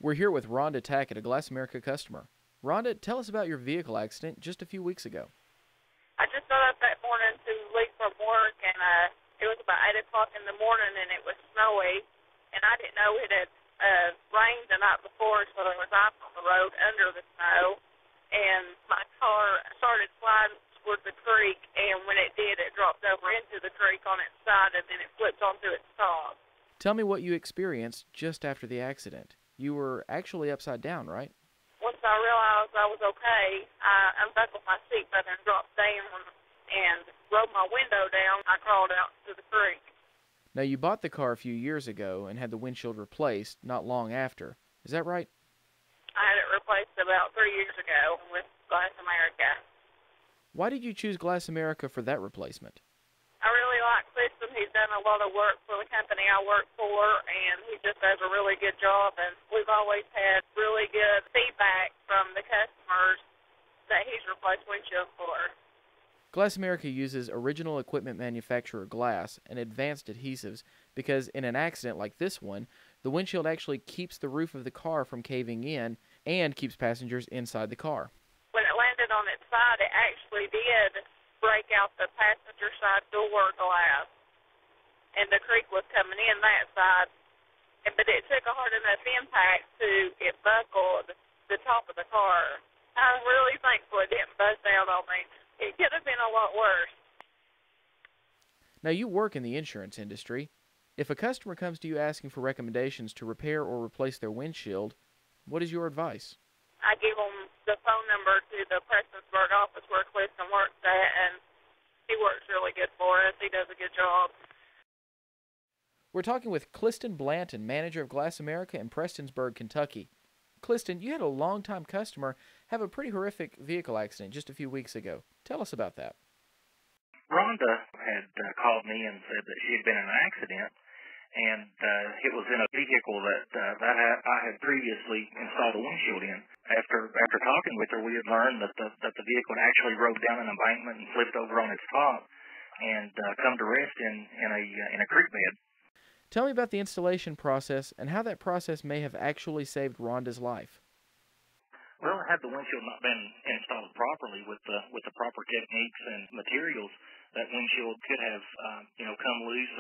We're here with Rhonda Tackett, a Glass America customer. Rhonda, tell us about your vehicle accident just a few weeks ago. I just got up that morning to leave from work, and it was about 8 o'clock in the morning, and it was snowy, and I didn't know it had rained the night before, so there was ice on the road under the snow, and my car started sliding toward the creek, and when it did, it dropped over into the creek on its side, and then it flipped onto its top. Tell me what you experienced just after the accident. You were actually upside down, right? Once I realized I was okay, I unbuckled my seatbelt and dropped down and rolled my window down. I crawled out to the creek. Now, you bought the car a few years ago and had the windshield replaced not long after. Is that right? I had it replaced about 3 years ago with Glass America. Why did you choose Glass America for that replacement? I really like Clifton. He's done a lot of work for the company I work for, and he just does a really good job. And we've always had really good feedback from the customers that he's replaced windshield for. Glass America uses original equipment manufacturer glass and advanced adhesives because in an accident like this one, the windshield actually keeps the roof of the car from caving in and keeps passengers inside the car. When it landed on its side, it actually did break out the passenger side door glass, and the creek was coming in that side. But it took a hard enough impact to it buckled the top of the car. I'm really thankful it didn't bust out on me. It could have been a lot worse. Now, you work in the insurance industry. If a customer comes to you asking for recommendations to repair or replace their windshield, what is your advice? I give them the phone number to the Prestonsburg office where Clifton works at, and he works really good for us. He does a good job. We're talking with Cliston Blanton, manager of Glass America in Prestonsburg, Kentucky. Cliston, you had a longtime customer have a pretty horrific vehicle accident just a few weeks ago. Tell us about that. Rhonda had called me and said that she had been in an accident, and it was in a vehicle that I had previously installed a windshield in. After talking with her, we had learned that the vehicle had actually rode down an embankment and flipped over on its top and come to rest in a creek bed. Tell me about the installation process and how that process may have actually saved Rhonda's life. Well, had the windshield not been installed properly with the proper techniques and materials, that windshield could have come loose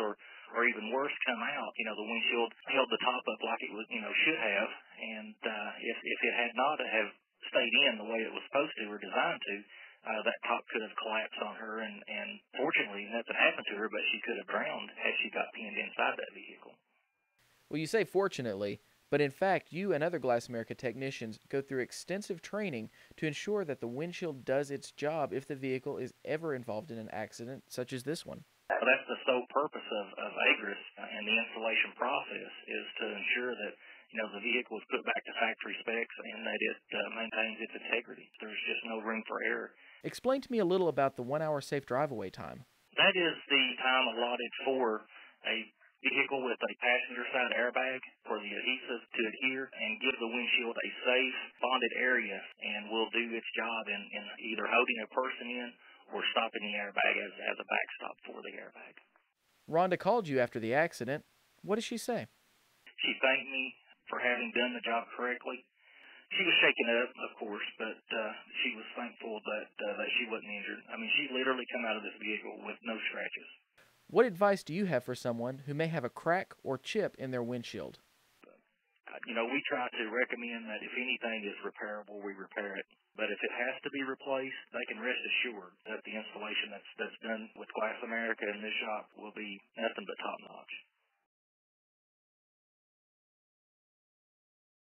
or even worse, come out. The windshield held the top up like it was, should have, and if it had not have stayed in the way it was supposed to or designed to, that top could have collapsed on her, and fortunately nothing happened to her, but she could have drowned had she got pinned inside that vehicle. Well, you say fortunately, but in fact, you and other Glass America technicians go through extensive training to ensure that the windshield does its job if the vehicle is ever involved in an accident such as this one. Well, that's the sole purpose of AGRIS and the installation process is to ensure that the vehicle is put back to factory specs and that it maintains its integrity. There's just no room for error. Explain to me a little about the 1 hour safe drive-away time. That is the time allotted for a vehicle with a passenger side airbag for the adhesive to adhere and give the windshield a safe, bonded area, and will do its job in either holding a person in or stopping the airbag as a backstop for the airbag. Rhonda called you after the accident. What did she say? She thanked me for having done the job correctly. She was shaken up, of course, but she was thankful that she wasn't injured. I mean, she literally come out of this vehicle with no scratches. What advice do you have for someone who may have a crack or chip in their windshield? We try to recommend that if anything is repairable, we repair it. But if it has to be replaced, they can rest assured that the installation that's done with Glass America in this shop will be nothing but top-notch.